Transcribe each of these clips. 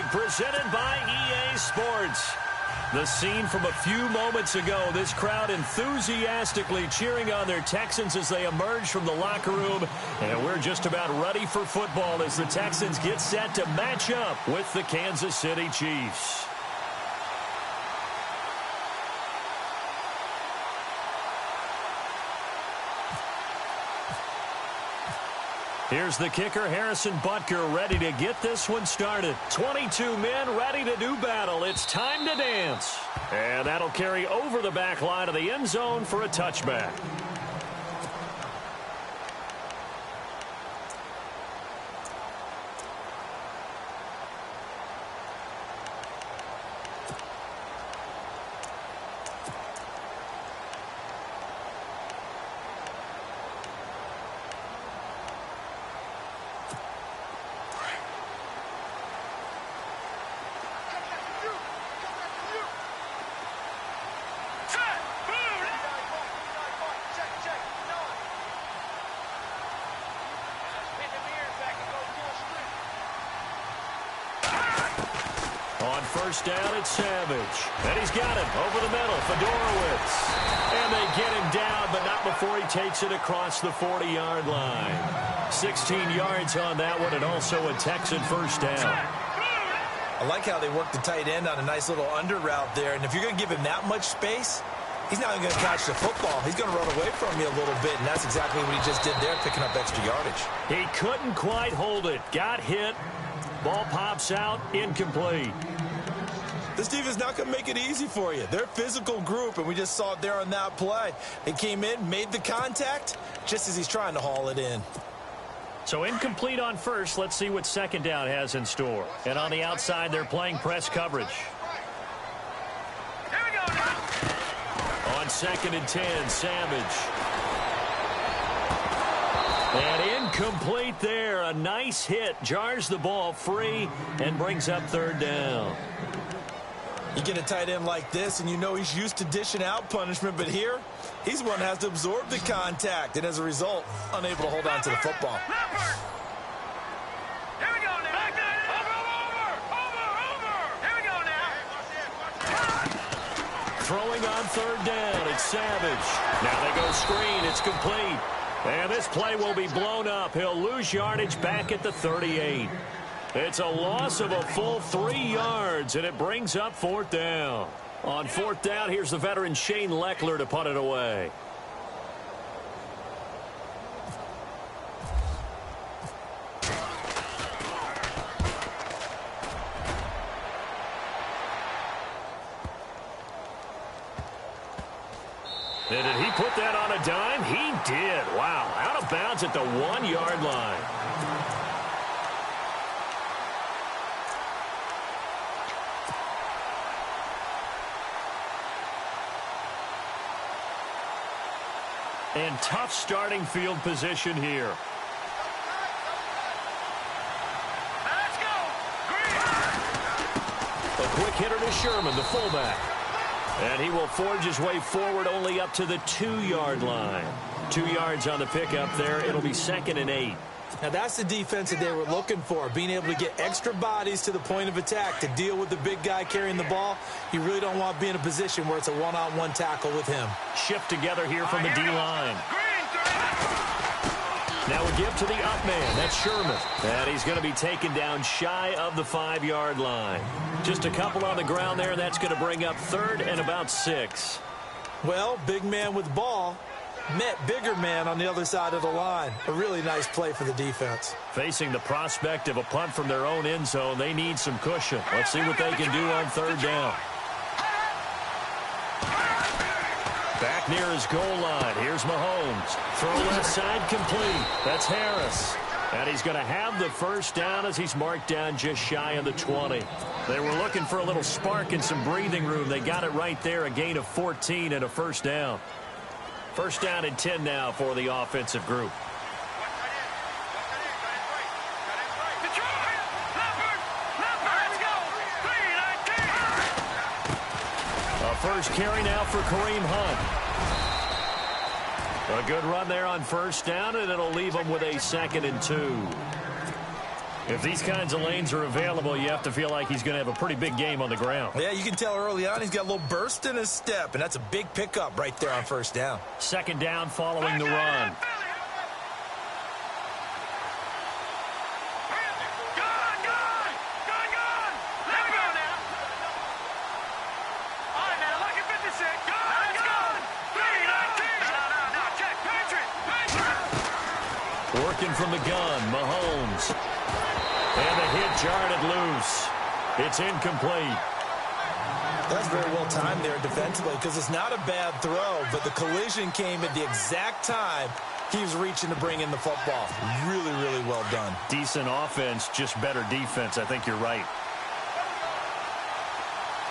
presented by EA Sports. The scene from a few moments ago, this crowd enthusiastically cheering on their Texans as they emerge from the locker room. And we're just about ready for football as the Texans get set to match up with the Kansas City Chiefs. Here's the kicker, Harrison Butker, ready to get this one started. 22 men ready to do battle. It's time to dance. And that'll carry over the back line of the end zone for a touchback. First down, it's Savage. And he's got it over the middle, Fedorowicz. And they get him down, but not before he takes it across the 40-yard line. 16 yards on that one, and also a Texan first down. I like how they work the tight end on a nice little under route there. And if you're going to give him that much space, he's not going to catch the football. He's going to run away from you a little bit, and that's exactly what he just did there, picking up extra yardage. He couldn't quite hold it. Got hit. Ball pops out, incomplete. This defense is not going to make it easy for you. They're a physical group, and we just saw it there on that play. They came in, made the contact, just as he's trying to haul it in. So incomplete on first. Let's see what second down has in store. And on the outside, they're playing press coverage. Here we go now. On second and 10, Savage. And incomplete there. A nice hit. Jars the ball free and brings up third down. You get a tight end like this, and you know he's used to dishing out punishment, but here, he's the one that has to absorb the contact, and as a result, unable to hold on to the football. Here we go now. Over. Here we go now. Throwing on third down, it's Savage. Now they go screen, it's complete. And this play will be blown up. He'll lose yardage back at the 38. It's a loss of a full 3 yards, and it brings up fourth down. On fourth down, here's the veteran Shane Leckler to punt it away. And did he put that on a dime? He did. Wow, out of bounds at the 1-yard line. And tough starting field position here. Let's go. A quick hitter to Sherman, the fullback. And he will forge his way forward only up to the 2-yard line. 2 yards on the pickup there. It'll be second and 8. Now that's the defense that they were looking for, being able to get extra bodies to the point of attack to deal with the big guy carrying the ball. You really don't want to be in a position where it's a one-on-one tackle with him. Shift together here from the D-line. Now we give to the up man. That's Sherman. And he's going to be taken down shy of the 5-yard line. Just a couple on the ground there. That's going to bring up third and about 6. Well, big man with ball met bigger man on the other side of the line. A really nice play for the defense. Facing the prospect of a punt from their own end zone, they need some cushion. Let's see what they can do on third down. Back near his goal line. Here's Mahomes. Throw left side complete. That's Harris. And he's going to have the first down as he's marked down just shy of the 20. They were looking for a little spark and some breathing room. They got it right there, a gain of 14 and a first down. First down and 10 now for the offensive group. A first carry now for Kareem Hunt. A good run there on first down, and it'll leave them with a second and 2. If these kinds of lanes are available, you have to feel like he's going to have a pretty big game on the ground. Yeah, you can tell early on he's got a little burst in his step, and that's a big pickup right there on first down. Second down following the run. Working from the gun, Mahomes. And the hit jarred it loose. It's incomplete. That's very well timed there defensively because it's not a bad throw, but the collision came at the exact time he was reaching to bring in the football. Really, really well done. Decent offense, just better defense. I think you're right.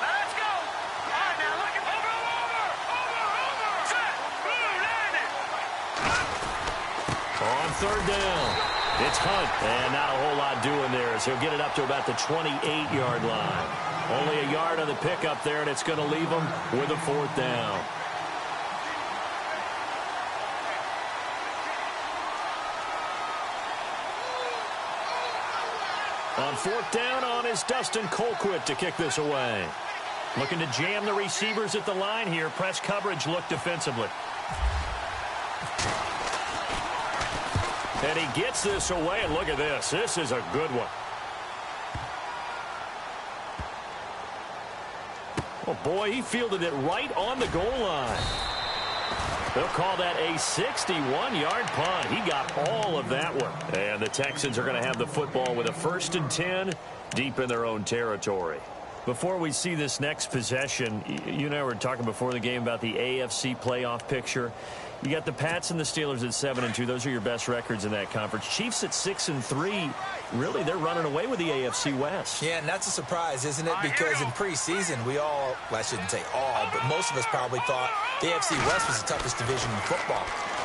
Let's go. All right, now look at over. Set. Boom, landed. On third down, it's Hunt. And not a whole lot doing there as he'll get it up to about the 28-yard line. Only a yard on the pickup there, and it's going to leave him with a fourth down. On fourth down on is Dustin Colquitt to kick this away. Looking to jam the receivers at the line here. Press coverage look defensively. And he gets this away, and look at this. This is a good one. Oh, boy, he fielded it right on the goal line. They'll call that a 61-yard punt. He got all of that one. And the Texans are going to have the football with a 1st and 10 deep in their own territory. Before we see this next possession, you and I were talking before the game about the AFC playoff picture. You got the Pats and the Steelers at 7-2. Those are your best records in that conference. Chiefs at 6-3. Really, they're running away with the AFC West. Yeah, and that's a surprise, isn't it? Because in preseason, we all, well, I shouldn't say all, but most of us probably thought the AFC West was the toughest division in football.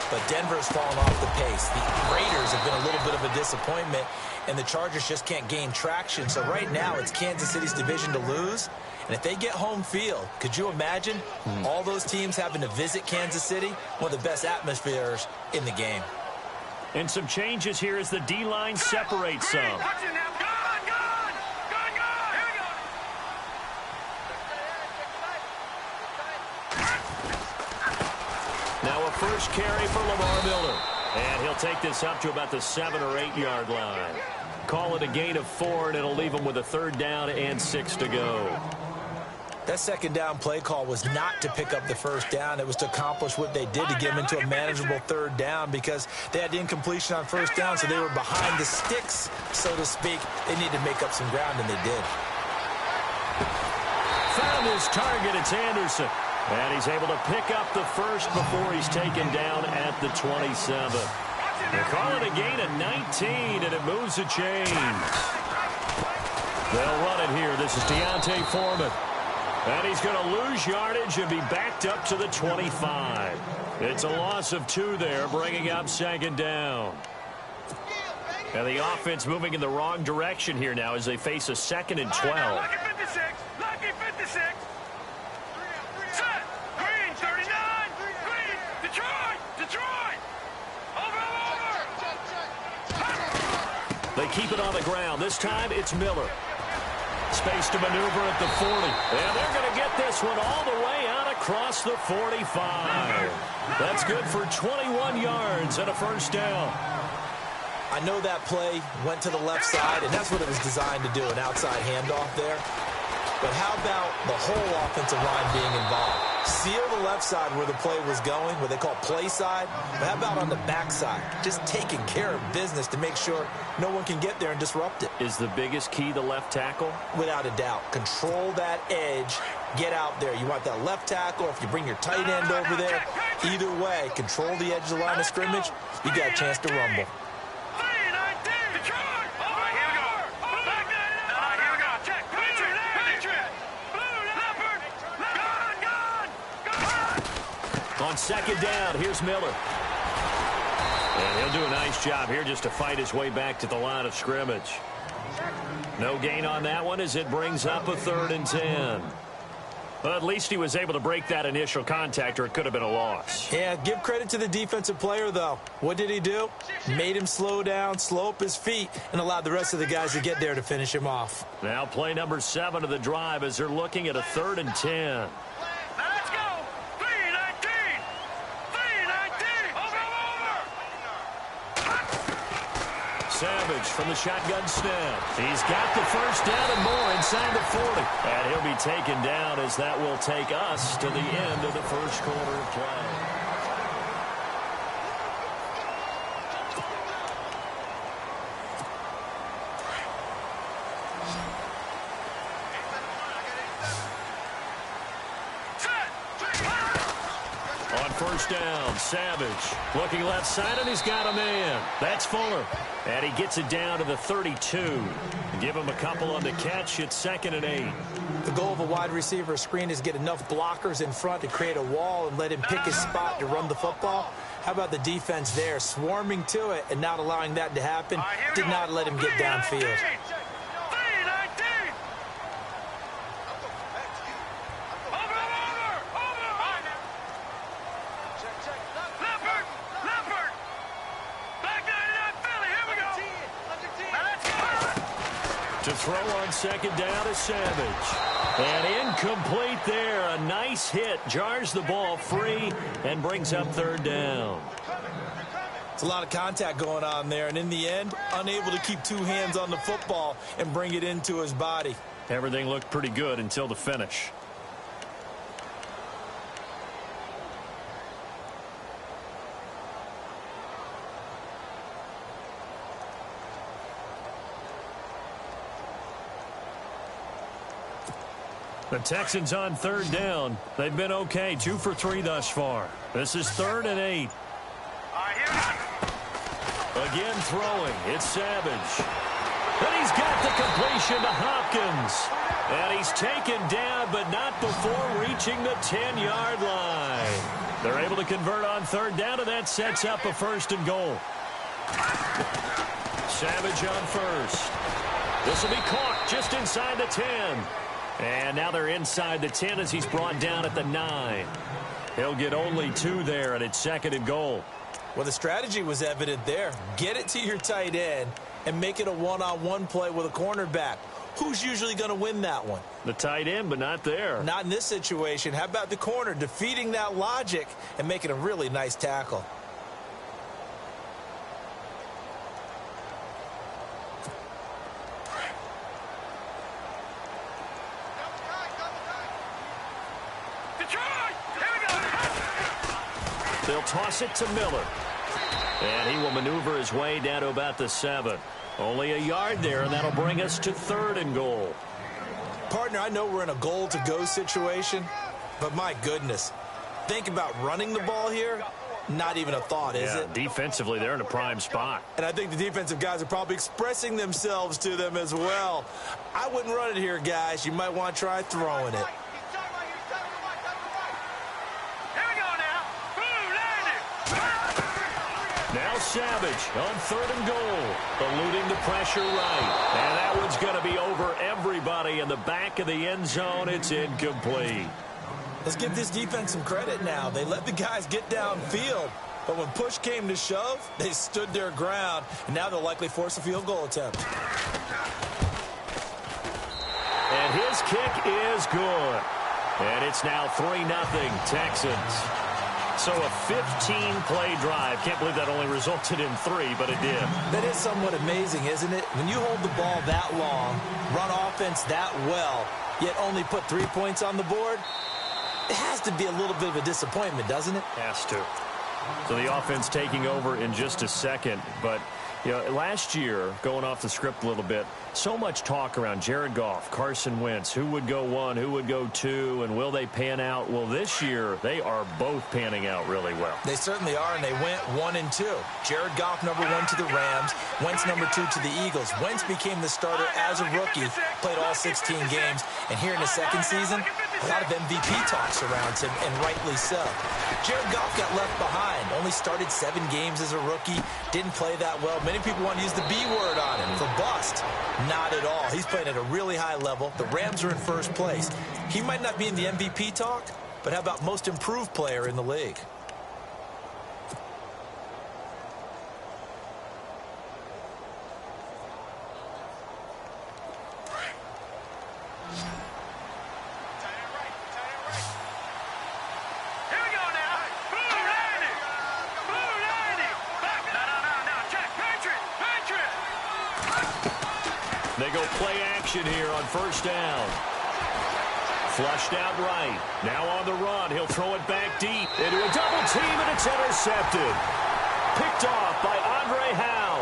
But Denver's fallen off the pace. The Raiders have been a little bit of a disappointment, and the Chargers just can't gain traction. So right now, it's Kansas City's division to lose. And if they get home field, could you imagine all those teams having to visit Kansas City? One of the best atmospheres in the game. And some changes here as the D-line separates some. Watch it now. Gone. Here we go. Now a first carry for Lamar Miller. And he'll take this up to about the 7 or 8 yard line. Call it a gain of 4, and it'll leave him with a 3rd down and 6 to go. That second down play call was not to pick up the first down. It was to accomplish what they did to get them into a manageable 3rd down because they had the incompletion on first down, so they were behind the sticks, so to speak. They needed to make up some ground, and they did. Found his target. It's Anderson. And he's able to pick up the first before he's taken down at the 27. They'll call it a gain of 19, and it moves the chains. They'll run it here. This is Deontay Foreman. And he's going to lose yardage and be backed up to the 25. It's a loss of 2 there, bringing up 2nd down. And the offense moving in the wrong direction here now as they face a 2nd and 12. Lucky 56. Set. Green, 39. Green. Detroit. Over. They keep it on the ground. This time it's Miller. Space to maneuver at the 40. And they're going to get this one all the way out across the 45. That's good for 21 yards and a 1st down. I know that play went to the left side, and that's what it was designed to do, an outside handoff there. But how about the whole offensive line being involved? Seal the left side where the play was going, what they call play side. But how about on the back side? Just taking care of business to make sure no one can get there and disrupt it. Is the biggest key the left tackle? Without a doubt. Control that edge. Get out there. You want that left tackle, or if you bring your tight end over there, either way, control the edge of the line of scrimmage. You got a chance to rumble. On 2nd down, here's Miller. And he'll do a nice job here just to fight his way back to the line of scrimmage. No gain on that one as it brings up a 3rd and 10. Well, at least he was able to break that initial contact, or it could have been a loss. Yeah, give credit to the defensive player, though. What did he do? Made him slow down, slow up his feet, and allowed the rest of the guys to get there to finish him off. Now play number 7 of the drive as they're looking at a 3rd and 10. Let's go. 3-19. 3-19. Over. Savage from the shotgun snap. He's got the first down and more inside the 40. And he'll be taken down as that will take us to the end of the first quarter of play. On first down, Savage looking left side, and he's got a man. That's Fuller. And he gets it down to the 32. Give him a couple on the catch. It's 2nd and 8. The goal of a wide receiver screen is get enough blockers in front to create a wall and let him pick his spot to run the football. How about the defense there, swarming to it and not allowing that to happen? Did not let him get downfield. To throw on 2nd down is Savage. And incomplete there. A nice hit. Jars the ball free and brings up 3rd down. It's a lot of contact going on there, and in the end, unable to keep 2 hands on the football and bring it into his body. Everything looked pretty good until the finish. The Texans on 3rd down. They've been okay, 2 for 3 thus far. This is 3rd and 8. Again throwing. It's Savage. And he's got the completion to Hopkins. And he's taken down, but not before reaching the 10-yard line. They're able to convert on 3rd down, and that sets up a 1st and goal. Savage on 1st. This will be caught just inside the 10. And now they're inside the 10 as he's brought down at the 9. He'll get only 2 there, and it's 2nd and goal. Well, the strategy was evident there. Get it to your tight end and make it a one-on-one play with a cornerback. Who's usually going to win that one? The tight end, but not there. Not in this situation. How about the corner defeating that logic and making a really nice tackle? They'll toss it to Miller. And he will maneuver his way down to about the 7. Only a yard there, and that'll bring us to 3rd and goal. Partner, I know we're in a goal-to-go situation, but my goodness. Think about running the ball here. Not even a thought, is it? Defensively, they're in a prime spot. And I think the defensive guys are probably expressing themselves to them as well. I wouldn't run it here, guys. You might want to try throwing it. Now Savage on 3rd and goal, eluding the pressure right. And that one's going to be over everybody in the back of the end zone. It's incomplete. Let's give this defense some credit now. They let the guys get downfield, but when push came to shove, they stood their ground, and now they'll likely force a field goal attempt. And his kick is good. And it's now 3-0 Texans. So a 15-play drive. Can't believe that only resulted in 3, but it did. That is somewhat amazing, isn't it? When you hold the ball that long, run offense that well, yet only put 3 points on the board, it has to be a little bit of a disappointment, doesn't it? Has to. So the offense taking over in just a second. But, you know, last year, going off the script a little bit, so much talk around Jared Goff, Carson Wentz, who would go 1, who would go 2, and will they pan out? Well, this year, they are both panning out really well. They certainly are, and they went 1 and 2. Jared Goff, number 1 to the Rams. Wentz, number 2 to the Eagles. Wentz became the starter as a rookie, played all 16 games, and here in the second season, A lot of MVP talks around him, and rightly so. Jared Goff got left behind. Only started 7 games as a rookie. Didn't play that well. Many people want to use the B word on him for bust. Not at all. He's playing at a really high level. The Rams are in first place. He might not be in the MVP talk, but how about most improved player in the league? They go play action here on first down. Flushed out right. Now on the run. He'll throw it back deep into a double team, and it's intercepted. Picked off by Andre Howe.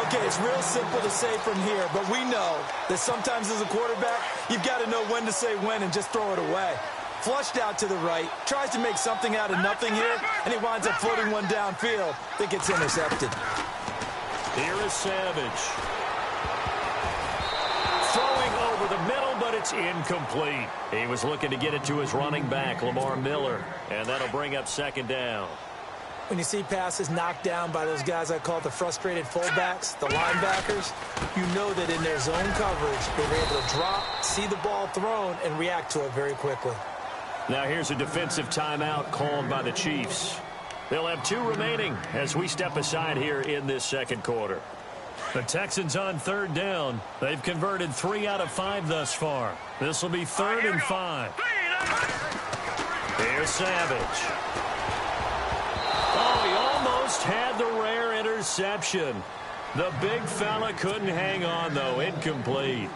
Okay, it's real simple to say from here, but we know that sometimes as a quarterback, you've got to know when to say when and just throw it away. Flushed out to the right, tries to make something out of nothing here, and he winds up floating one downfield that gets intercepted. Here is Savage. Throwing over the middle, but it's incomplete. He was looking to get it to his running back, Lamar Miller, and that'll bring up second down. When you see passes knocked down by those guys I call the frustrated fullbacks, the linebackers, you know that in their zone coverage, they're able to drop, see the ball thrown, and react to it very quickly. Now here's a defensive timeout called by the Chiefs. They'll have 2 remaining as we step aside here in this second quarter. The Texans on third down. They've converted 3 out of 5 thus far. This will be 3rd and 5. Here's Savage. Oh, he almost had the rare interception. The big fella couldn't hang on, though. Incomplete.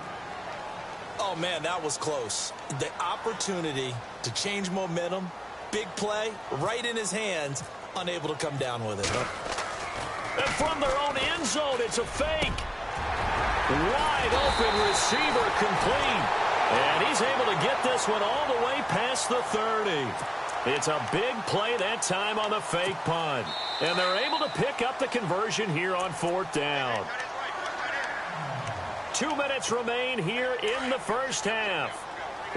Oh, man, that was close. The opportunity to change momentum, big play, right in his hands, unable to come down with it. And from their own end zone, it's a fake. Wide open receiver complete. And he's able to get this one all the way past the 30. It's a big play that time on the fake punt. And they're able to pick up the conversion here on 4th down. 2 minutes remain here in the first half.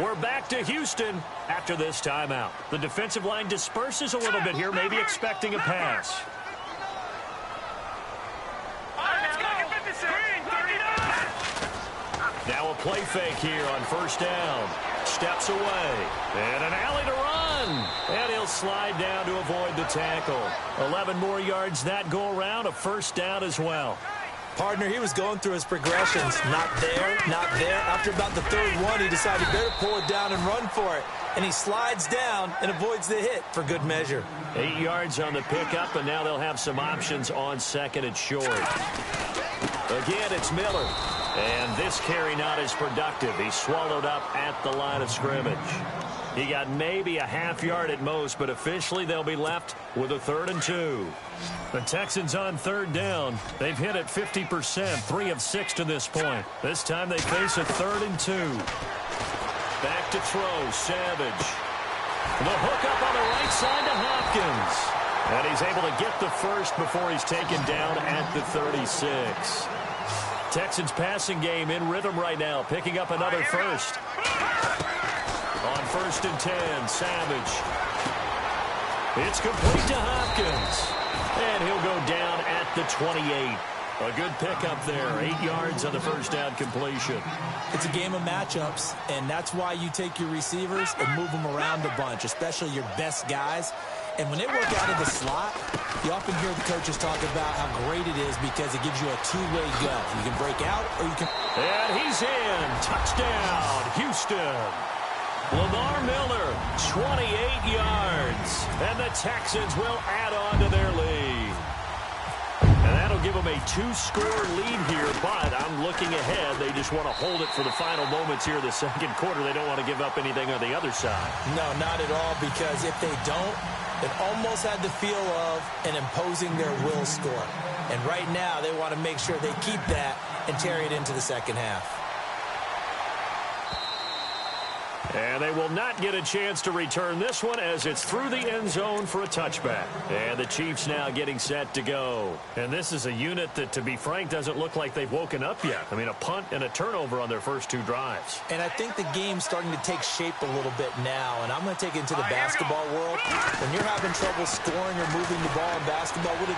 We're back to Houston after this timeout. The defensive line disperses a little bit here, maybe expecting a pass. Now a play fake here on first down. Steps away. And an alley to run. And he'll slide down to avoid the tackle. 11 more yards that go around. A first down as well. Partner, he was going through his progressions. Not there, not there. After about the 3rd one, he decided he better pull it down and run for it. And he slides down and avoids the hit for good measure. 8 yards on the pickup, and now they'll have some options on 2nd and short. Again, it's Miller. And this carry not as productive. He's swallowed up at the line of scrimmage. He got maybe a half yard at most, but officially they'll be left with a 3rd and 2. The Texans on 3rd down. They've hit it 50%, 3 of 6 to this point. This time they face a 3rd and 2. Back to throw, Savage. The hook up on the right side to Hopkins. And he's able to get the first before he's taken down at the 36. Texans passing game in rhythm right now, picking up another first. On 1st and 10, Savage. It's complete to Hopkins. And he'll go down at the 28. A good pickup there. 8 yards on the first down completion. It's a game of matchups, and that's why you take your receivers and move them around a bunch, especially your best guys. And when they work out of the slot, you often hear the coaches talk about how great it is because it gives you a 2-way go. You can break out or you can... And he's in. Touchdown, Houston. Lamar Miller, 28 yards. And the Texans will add on to their lead. And that'll give them a 2-score lead here, but I'm looking ahead. They just want to hold it for the final moments here of the second quarter. They don't want to give up anything on the other side. No, not at all, because if they don't, it almost had the feel of an imposing their will score. And right now, they want to make sure they keep that and carry it into the second half. And they will not get a chance to return this one as it's through the end zone for a touchback. And the Chiefs now getting set to go. And this is a unit that, to be frank, doesn't look like they've woken up yet. I mean, a punt and a turnover on their first 2 drives. And I think the game's starting to take shape a little bit now. And I'm going to take it into the basketball world. When you're having trouble scoring or moving the ball in basketball, what do?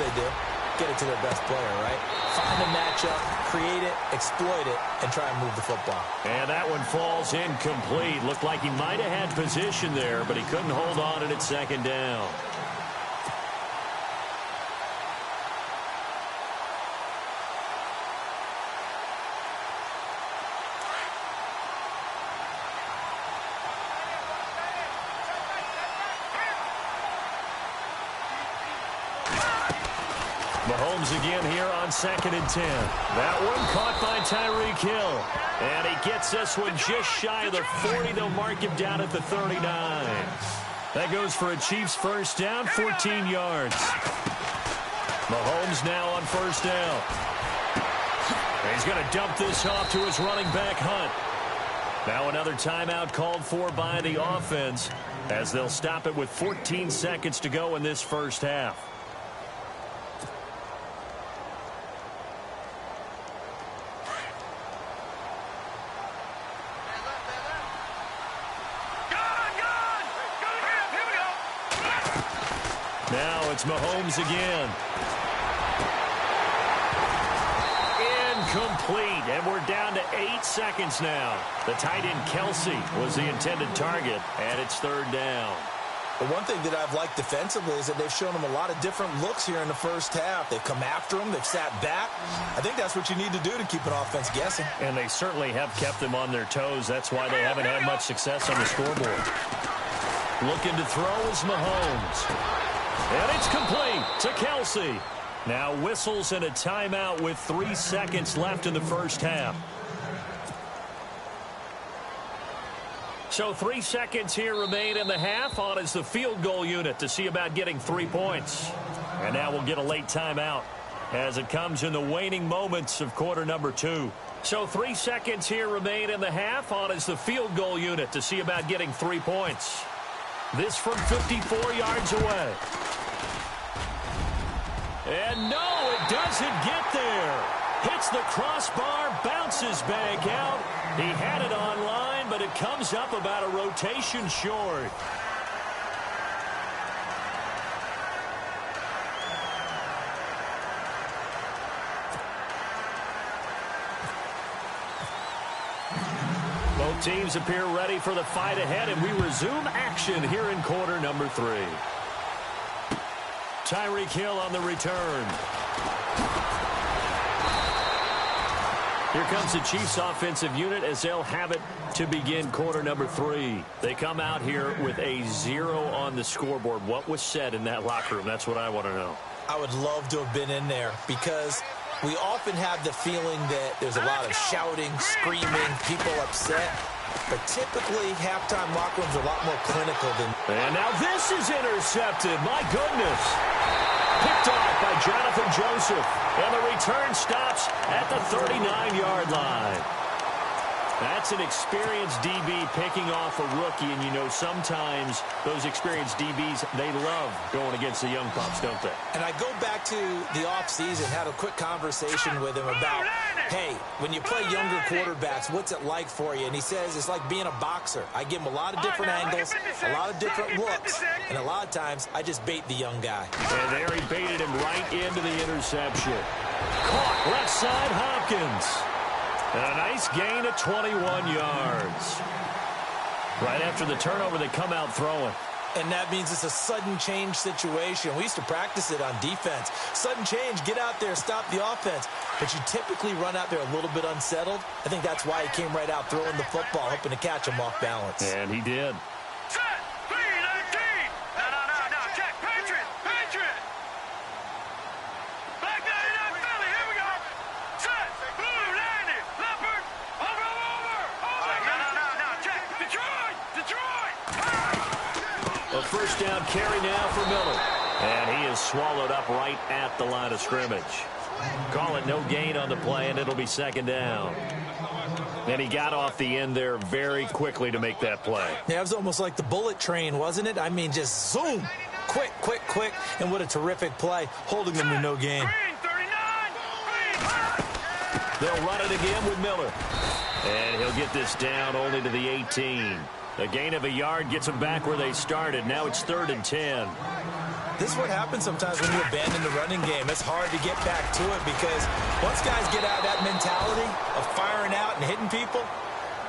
Get it to their best player, right? Find a matchup, create it, exploit it, and try and move the football. And that one falls incomplete. Looked like he might have had position there, but he couldn't hold on and it's second down. Mahomes again here on 2nd and 10. That one caught by Tyreek Hill. And he gets this one just shy of the 40. They'll mark him down at the 39. That goes for a Chiefs first down, 14 yards. Mahomes now on first down. And he's going to dump this off to his running back, Hunt. Now another timeout called for by the offense as they'll stop it with 14 seconds to go in this first half. Now it's Mahomes again. Incomplete, and we're down to 8 seconds now. The tight end Kelsey was the intended target, and it's 3rd down. The one thing that I've liked defensively is that they've shown him a lot of different looks here in the first half. They've come after him. They've sat back. I think that's what you need to do to keep an offense guessing. And they certainly have kept them on their toes. That's why they haven't had much success on the scoreboard. Looking to throw is Mahomes. And it's complete to Kelsey. Now whistles and a timeout with 3 seconds left in the first half. So 3 seconds here remain in the half. On is the field goal unit to see about getting 3 points. And now we'll get a late timeout as it comes in the waning moments of quarter number 2. So 3 seconds here remain in the half. On is the field goal unit to see about getting 3 points. This from 54 yards away. And no, it doesn't get there. Hits the crossbar, bounces back out. He had it on line, but it comes up about a rotation short. Both teams appear ready for the fight ahead, and we resume action here in quarter number 3. Tyreek Hill on the return. Here comes the Chiefs offensive unit as they'll have it to begin quarter number 3. They come out here with a 0 on the scoreboard. What was said in that locker room? That's what I want to know. I would love to have been in there because we often have the feeling that there's a lot of shouting, screaming, people upset. But typically, halftime locker rooms are a lot more clinical than... And now this is intercepted. My goodness. Picked off by Jonathan Joseph. And the return stops at the 39-yard line. That's an experienced DB picking off a rookie. And, you know, sometimes those experienced DBs, they love going against the young pups, don't they? And I go back to the offseason, had a quick conversation with him about, hey, when you play younger quarterbacks, what's it like for you? And he says it's like being a boxer. I give him a lot of different angles, a lot of different looks, and a lot of times I just bait the young guy. And there he baited him right into the interception. Caught left side Hopkins. And a nice gain of 21 yards. Right after the turnover, they come out throwing. And that means it's a sudden change situation. We used to practice it on defense. Sudden change, get out there, stop the offense. But you typically run out there a little bit unsettled. I think that's why he came right out throwing the football, hoping to catch him off balance. And he did. Set, 3-19. No, check. Patriot. Black 99 Philly, here we go. Set, blue 90. Leopard, over. No, check. Detroit. A first down carry now for Miller. And he is swallowed up right at the line of scrimmage. Call it no gain on the play, and it'll be second down. And he got off the end there very quickly to make that play. Yeah, it was almost like the bullet train, wasn't it? I mean, just zoom. Quick, quick, quick. And what a terrific play, holding them to no gain. They'll run it again with Miller. And he'll get this down only to the 18. A gain of a yard gets them back where they started. Now it's 3rd and 10. This is what happens sometimes when you abandon the running game. It's hard to get back to it because once guys get out of that mentality of firing out and hitting people,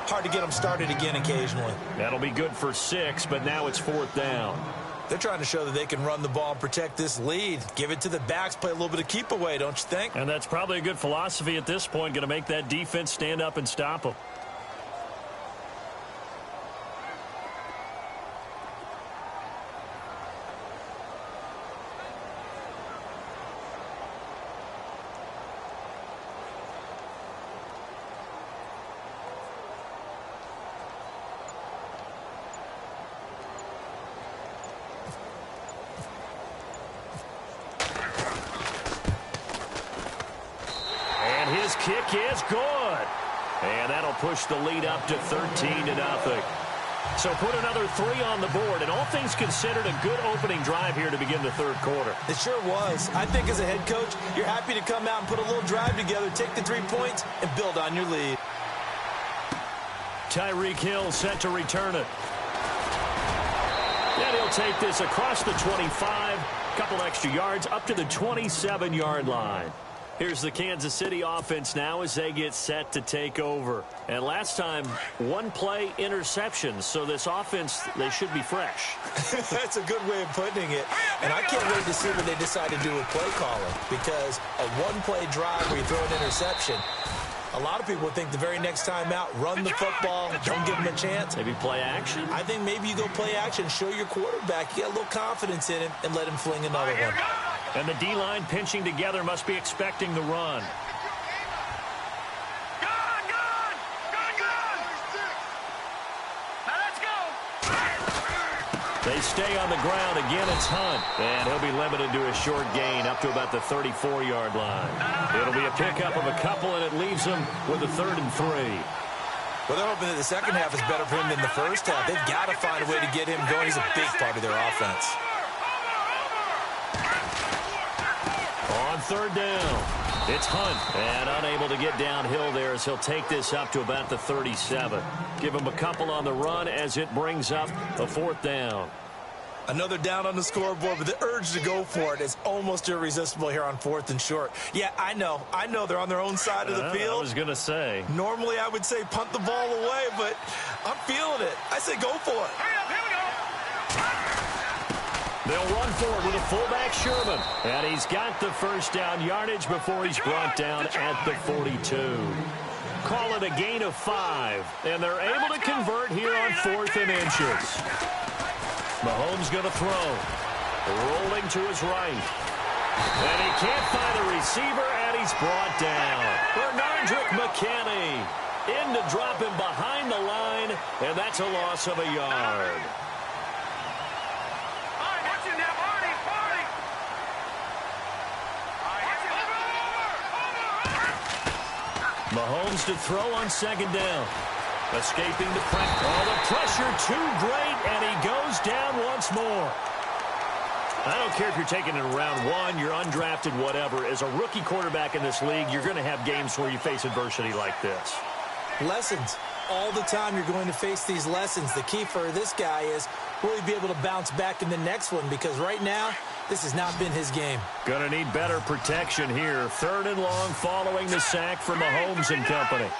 hard to get them started again occasionally. That'll be good for 6, but now it's 4th down. They're trying to show that they can run the ball and protect this lead. Give it to the backs, play a little bit of keep away, don't you think? And that's probably a good philosophy at this point, going to make that defense stand up and stop them. His kick is good. And that'll push the lead up to 13-0. So put another 3 on the board. And all things considered, a good opening drive here to begin the 3rd quarter. It sure was. I think as a head coach, you're happy to come out and put a little drive together, take the 3 points, and build on your lead. Tyreek Hill set to return it. And he'll take this across the 25. Couple extra yards up to the 27-yard line. Here's the Kansas City offense now as they get set to take over. And last time, 1 play interception. So this offense, they should be fresh. That's a good way of putting it. And I can't wait to see what they decide to do with play calling. Because a 1-play drive where you throw an interception, a lot of people think the very next time out, run the football, don't give them a chance. Maybe play action? I think maybe you go play action, show your quarterback, you get a little confidence in him, and let him fling another one. And the D-line pinching together must be expecting the run. Now let's go. They stay on the ground. Again, it's Hunt. And he'll be limited to a short gain up to about the 34-yard line. It'll be a pickup of a couple, and it leaves them with a 3rd and 3. Well, they're hoping that the second half is better for him than the first half. They've got to find a way to get him going. He's a big part of their offense. On 3rd down, it's Hunt. And unable to get downhill there as he'll take this up to about the 37. Give him a couple on the run as it brings up a 4th down. Another down on the scoreboard, but the urge to go for it is almost irresistible here on 4th and short. Yeah, I know they're on their own side of the field. I was going to say. Normally I would say punt the ball away, but I'm feeling it. I say go for it. Hurry up, here we go. They'll run forward with a fullback, Sherman. And he's got the 1st down yardage before he's brought down at the 42. Call it a gain of 5. And they're able to convert here on 4th and inches. Mahomes going to throw. Rolling to his right. And he can't find a receiver, and he's brought down. Bernardrick McKinney in to drop him behind the line, and that's a loss of a yard. Mahomes to throw on 2nd down. Escaping the pressure. Oh, the pressure too great, and he goes down once more. I don't care if you're taking it in round 1, you're undrafted, whatever. As a rookie quarterback in this league, you're going to have games where you face adversity like this. Lessons. All the time you're going to face these lessons. The key for this guy is will he be able to bounce back in the next one? Because right now, this has not been his game. Going to need better protection here. 3rd and long following the sack from Mahomes and company.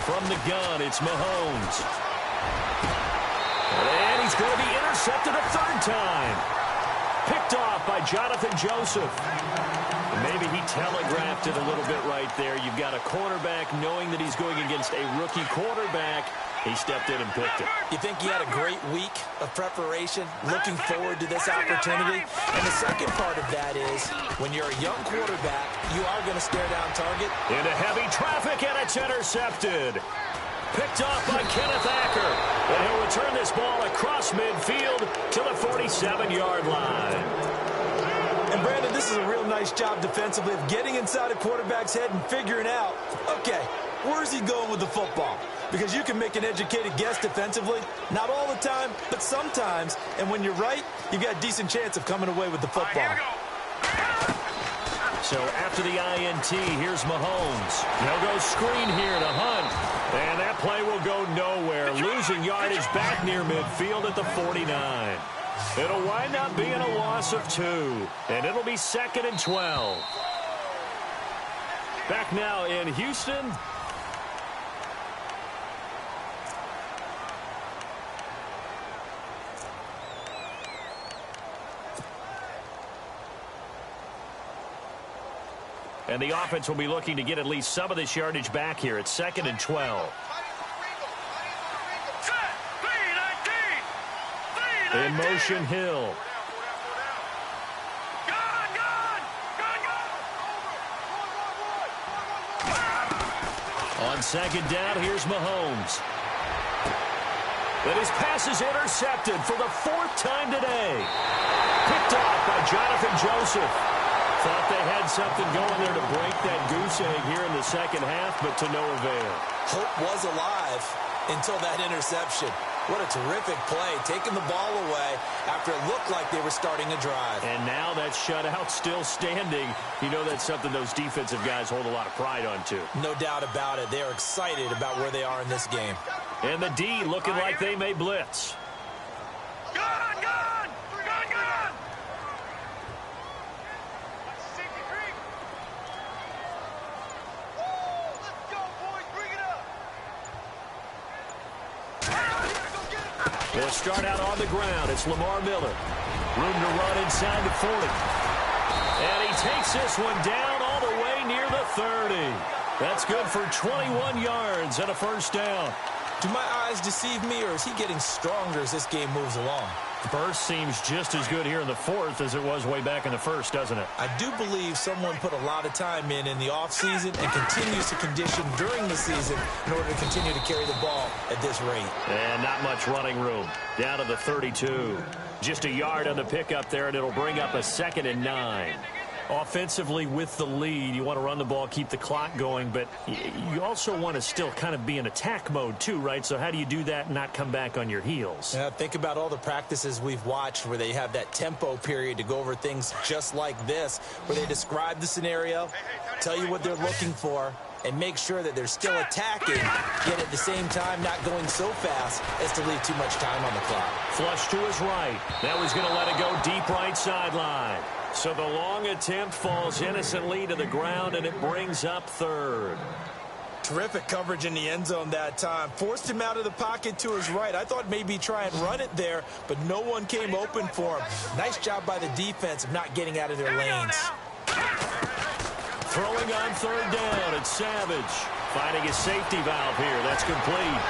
From the gun, it's Mahomes. And he's going to be intercepted a 3rd time. Picked off by Jonathan Joseph. Maybe he telegraphed it a little bit right there. You've got a quarterback knowing that he's going against a rookie quarterback. He stepped in and picked it. You think he had a great week of preparation, looking forward to this opportunity? And the second part of that is, when you're a young quarterback, you are going to stare down target. Into heavy traffic, and it's intercepted. Picked off by Kenneth Acker. And he'll return this ball across midfield to the 47-yard line. And, Brandon, this is a real nice job defensively of getting inside a quarterback's head and figuring out, okay, where's he going with the football? Because you can make an educated guess defensively, not all the time, but sometimes. And when you're right, you've got a decent chance of coming away with the football. So after the INT, here's Mahomes. He'll go screen here to Hunt. And that play will go nowhere. Losing yardage back near midfield at the 49. It'll wind up being a loss of 2. And it'll be 2nd and 12. Back now in Houston. And the offense will be looking to get at least some of this yardage back here. It's 2nd and 12. In motion, Hill. On 2nd down, here's Mahomes. But his pass is intercepted for the 4th time today. Picked off by Jonathan Joseph. Thought they had something going there to break that goose egg here in the 2nd half, but to no avail. Hope was alive until that interception. What a terrific play, taking the ball away after it looked like they were starting a drive. And now that shutout still standing. You know that's something those defensive guys hold a lot of pride on, too. No doubt about it. They are excited about where they are in this game. And the D looking like they may blitz. They'll start out on the ground. It's Lamar Miller. Room to run inside the 40. And he takes this one down all the way near the 30. That's good for 21 yards and a 1st down. Do my eyes deceive me, or is he getting stronger as this game moves along? Burst seems just as good here in the 4th as it was way back in the 1st, doesn't it? I do believe someone put a lot of time in the offseason and continues to condition during the season in order to continue to carry the ball at this rate. And not much running room. Down to the 32. Just a yard on the pickup there, and it'll bring up a 2nd and 9. Offensively with the lead, you want to run the ball, keep the clock going, but you also want to still kind of be in attack mode too, right? So how do you do that and not come back on your heels? Yeah, think about all the practices we've watched where they have that tempo period to go over things just like this, where they describe the scenario, tell you what they're looking for, and make sure that they're still attacking, yet at the same time not going so fast as to leave too much time on the clock. Flush to his right. Now he's going to let it go deep right sideline. So the long attempt falls innocently to the ground, and it brings up 3rd. Terrific coverage in the end zone that time. Forced him out of the pocket to his right. I thought maybe try and run it there, but no one came open for him. Nice job by the defense of not getting out of their lanes. Throwing on 3rd down, it's Savage. Finding his safety valve here. That's complete.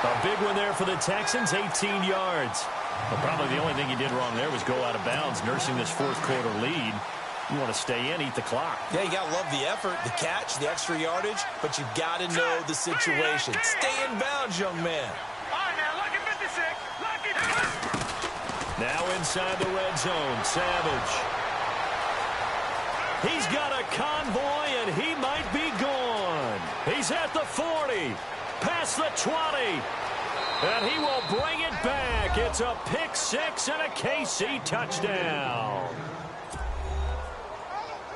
A big one there for the Texans, 18 yards. Well, probably the only thing he did wrong there was go out of bounds, nursing this 4th quarter lead. You want to stay in, eat the clock. Yeah, you got to love the effort, the catch, the extra yardage, but you got to know the situation. Stay in bounds, young man. All right, now, lucky 56. Lucky 56. Now inside the red zone, Savage. He's got a convoy, and he might be gone. He's at the 40, past the 20. And he will bring it back. It's a pick 6 and a KC touchdown.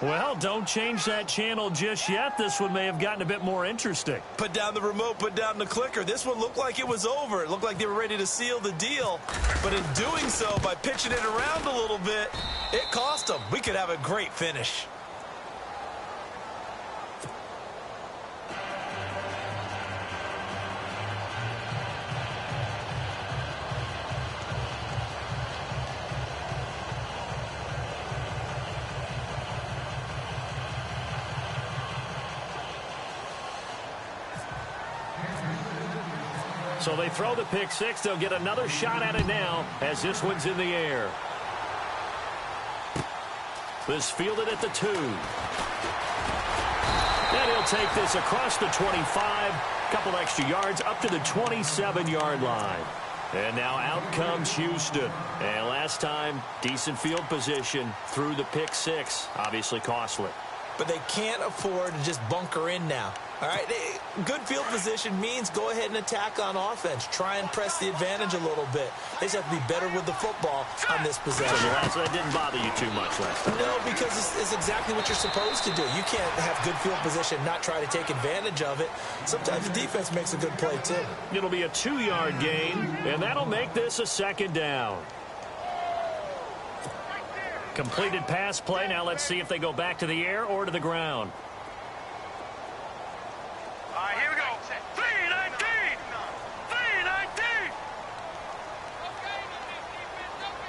Well, don't change that channel just yet. This one may have gotten a bit more interesting. Put down the remote, put down the clicker. This one looked like it was over. It looked like they were ready to seal the deal. But in doing so, by pitching it around a little bit, it cost them. We could have a great finish. So they throw the pick 6. They'll get another shot at it now as this one's in the air. This fielded at the 2. And he'll take this across the 25. Couple extra yards up to the 27-yard line. And now out comes Houston. And last time, decent field position through the pick six. Obviously costly. But they can't afford to just bunker in now. All right, good field position means go ahead and attack on offense. Try and press the advantage a little bit. They just have to be better with the football on this possession. So that didn't bother you too much last time. No, because it's exactly what you're supposed to do. You can't have good field position and not try to take advantage of it. Sometimes the defense makes a good play, too. It'll be a 2-yard gain, and that'll make this a second down. Completed pass play. Now let's see if they go back to the air or to the ground. All right, here we go. 319. 319.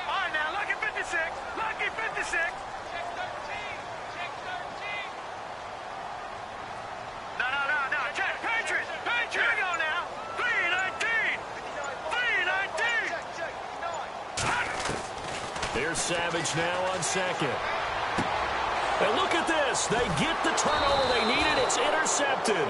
All right, now, lucky 56. Lucky 56. Check 13. Check 13. No. Check. Patriots. Here we go now. 319. 319. There's Savage now on second. And look at this. They get the turnover they needed. It's intercepted.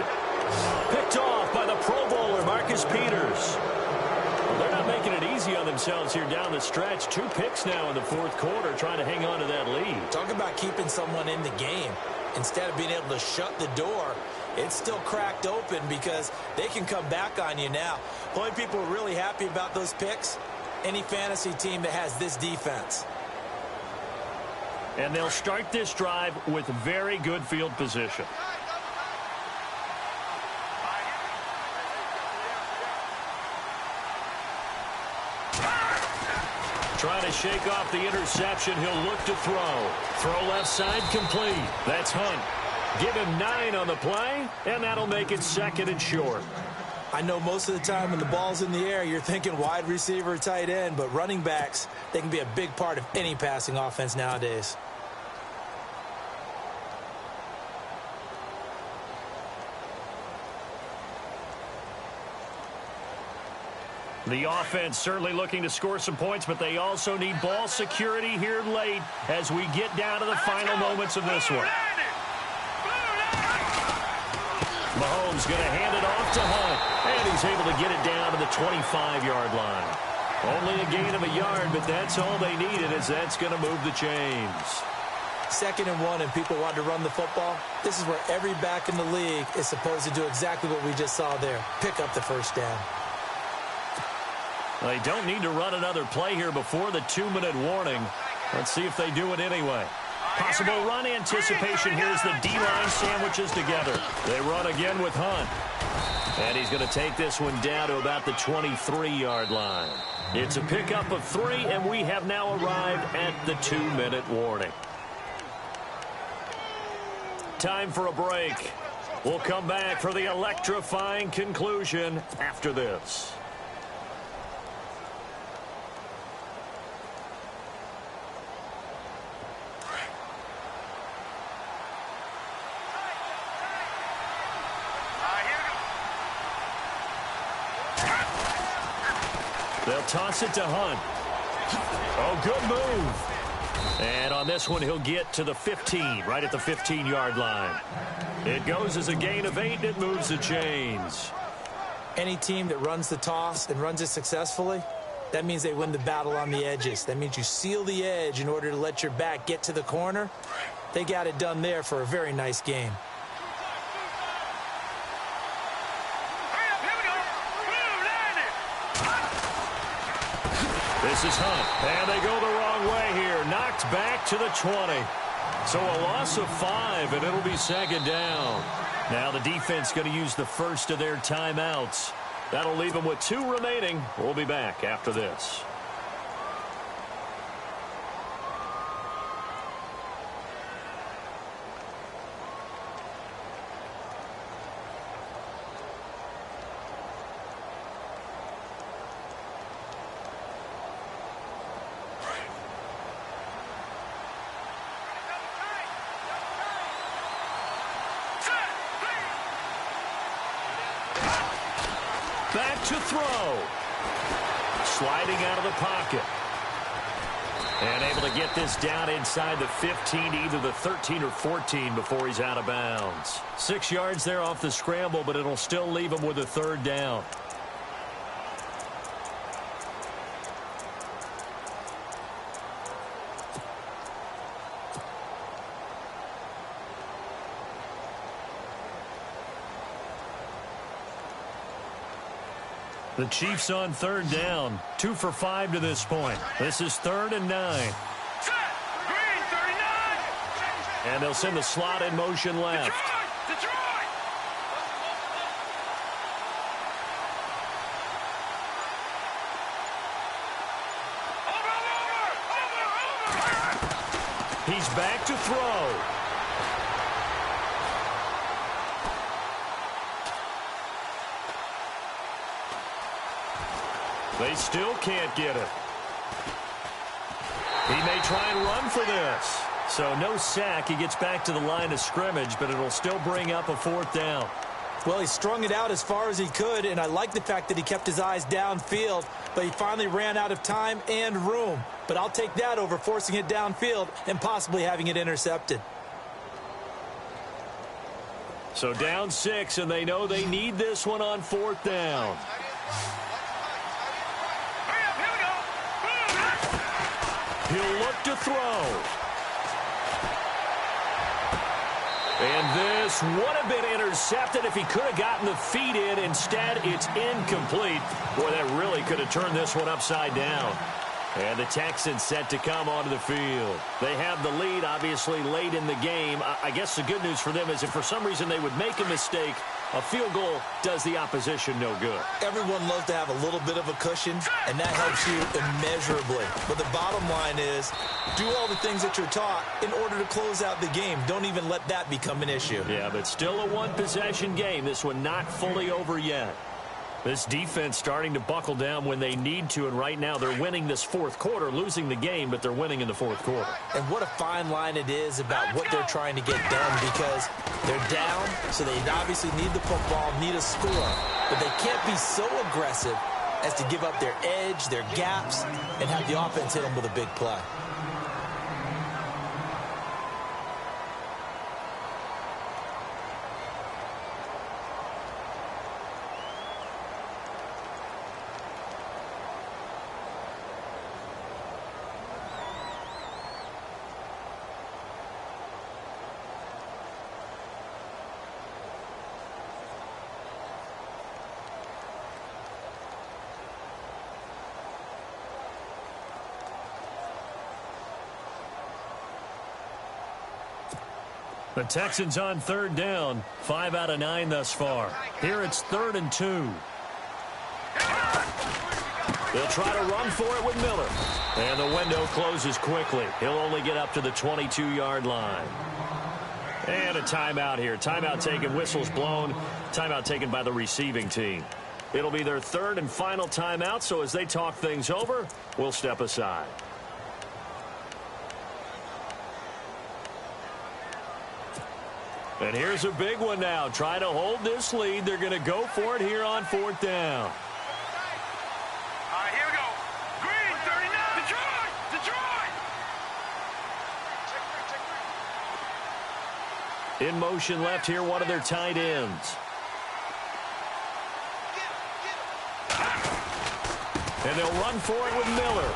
Picked off by the Pro Bowler, Marcus Peters. Well, they're not making it easy on themselves here down the stretch. 2 picks now in the fourth quarter, trying to hang on to that lead. Talk about keeping someone in the game. Instead of being able to shut the door, it's still cracked open because they can come back on you now. The only people who are really happy about those picks, any fantasy team that has this defense. And they'll start this drive with very good field position. Trying to shake off the interception. He'll look to throw. Throw left side complete. That's Hunt. Give him 9 on the play, and that'll make it second and short. I know most of the time when the ball's in the air, you're thinking wide receiver, tight end, but running backs, they can be a big part of any passing offense nowadays. The offense certainly looking to score some points, but they also need ball security here late as we get down to the final moments of this one. Mahomes going to hand it off to Hunt, and he's able to get it down to the 25-yard line. Only a gain of a yard, but that's all they needed, as that's going to move the chains. 2nd and 1, and people want to run the football. This is where every back in the league is supposed to do exactly what we just saw there. Pick up the first down. They don't need to run another play here before the 2-minute warning. Let's see if they do it anyway. Possible run anticipation. Here's the D-line sandwiches together. They run again with Hunt. And he's going to take this one down to about the 23-yard line. It's a pickup of 3, and we have now arrived at the 2-minute warning. Time for a break. We'll come back for the electrifying conclusion after this. They'll toss it to Hunt. Oh, good move. And on this one, he'll get to the 15, right at the 15-yard line. It goes as a gain of 8, and it moves the chains. Any team that runs the toss and runs it successfully, that means they win the battle on the edges. That means you seal the edge in order to let your back get to the corner. They got it done there for a very nice game. This is Hunt, and they go the wrong way here. Knocked back to the 20. So a loss of 5, and it'll be second down. Now the defense going to use the first of their timeouts. That'll leave them with 2 remaining. We'll be back after this. Back to throw. Sliding out of the pocket. And able to get this down inside the 15, either the 13 or 14 before he's out of bounds. 6 yards there off the scramble, but it'll still leave him with a 3rd down. The Chiefs on third down. 2 for 5 to this point. This is 3rd and 9. Set. Green, 39. And they'll send the slot in motion left. Detroit. Over. He's back to throw. They still can't get it. He may try and run for this. So no sack. He gets back to the line of scrimmage, but it'll still bring up a 4th down. Well, he strung it out as far as he could, and I like the fact that he kept his eyes downfield, but he finally ran out of time and room. But I'll take that over forcing it downfield and possibly having it intercepted. So down 6, and they know they need this one on 4th down. He'll look to throw. And this would have been intercepted if he could have gotten the feet in. Instead, it's incomplete. Boy, that really could have turned this one upside down. And the Texans set to come onto the field. They have the lead, obviously, late in the game. I guess the good news for them is if for some reason they would make a mistake, a field goal does the opposition no good. Everyone loves to have a little bit of a cushion, and that helps you immeasurably. But the bottom line is, do all the things that you're taught in order to close out the game. Don't even let that become an issue. Yeah, but still a one-possession game. This one not fully over yet. This defense starting to buckle down when they need to, and right now they're winning this 4th quarter, losing the game, but they're winning in the 4th quarter. And what a fine line it is about what they're trying to get done, because they're down, so they obviously need the football, need a score, but they can't be so aggressive as to give up their edge, their gaps, and have the offense hit them with a big play. The Texans on 3rd down. 5 out of 9 thus far. Here it's 3rd and 2. They'll try to run for it with Miller. And the window closes quickly. He'll only get up to the 22-yard line. And a timeout here. Timeout taken, whistles blown. Timeout taken by the receiving team. It'll be their 3rd and final timeout, so as they talk things over, we'll step aside. And here's a big one now. Try to hold this lead. They're going to go for it here on 4th down. All right, here we go. Green, 39. Detroit. Detroit. In motion left here, one of their tight ends. And they'll run for it with Miller.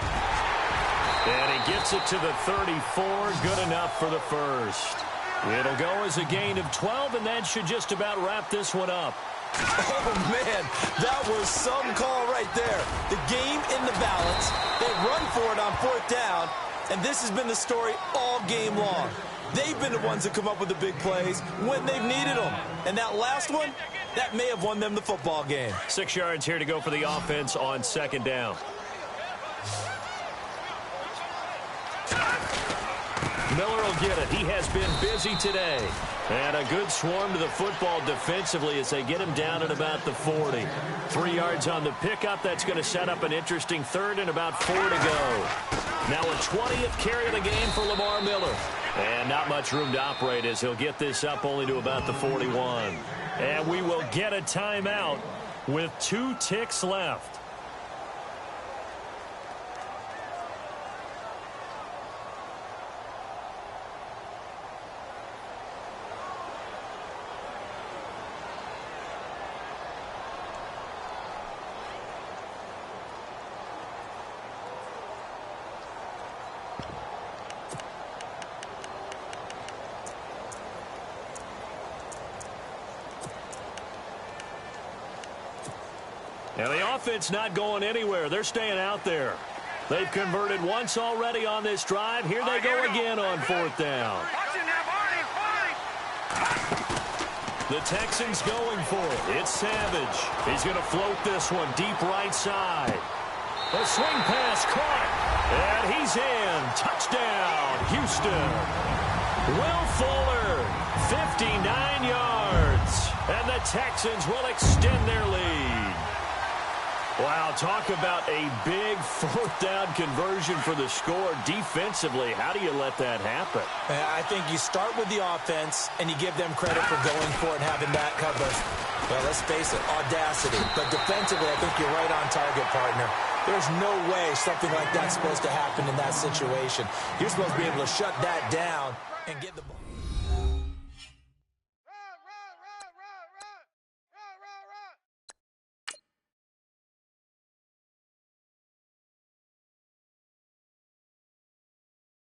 And he gets it to the 34. Good enough for the first. It'll go as a gain of 12, and that should just about wrap this one up. Oh, man, that was some call right there. The game in the balance. They run for it on 4th down, and this has been the story all game long. They've been the ones that come up with the big plays when they've needed them. And that last one, that may have won them the football game. 6 yards here to go for the offense on 2nd down. Miller will get it. He has been busy today. And a good swarm to the football defensively as they get him down at about the 40. 3 yards on the pickup. That's going to set up an interesting 3rd and about 4 to go. Now a 20th carry of the game for Lamar Miller. And not much room to operate as he'll get this up only to about the 41. And we will get a timeout with 2 ticks left. And the offense not going anywhere. They're staying out there. They've converted once already on this drive. Here they go again on fourth down. The Texans going for it. It's Savage. He's going to float this one deep right side. The swing pass caught it. And he's in. Touchdown, Houston. Will Fuller, 59 yards. And the Texans will extend their lead. Wow, talk about a big fourth down conversion for the score. Defensively, how do you let that happen? I think you start with the offense, and you give them credit for going for it and having that cover. Well, let's face it, audacity. But defensively, I think you're right on target, partner. There's no way something like that's supposed to happen in that situation. You're supposed to be able to shut that down and get the ball.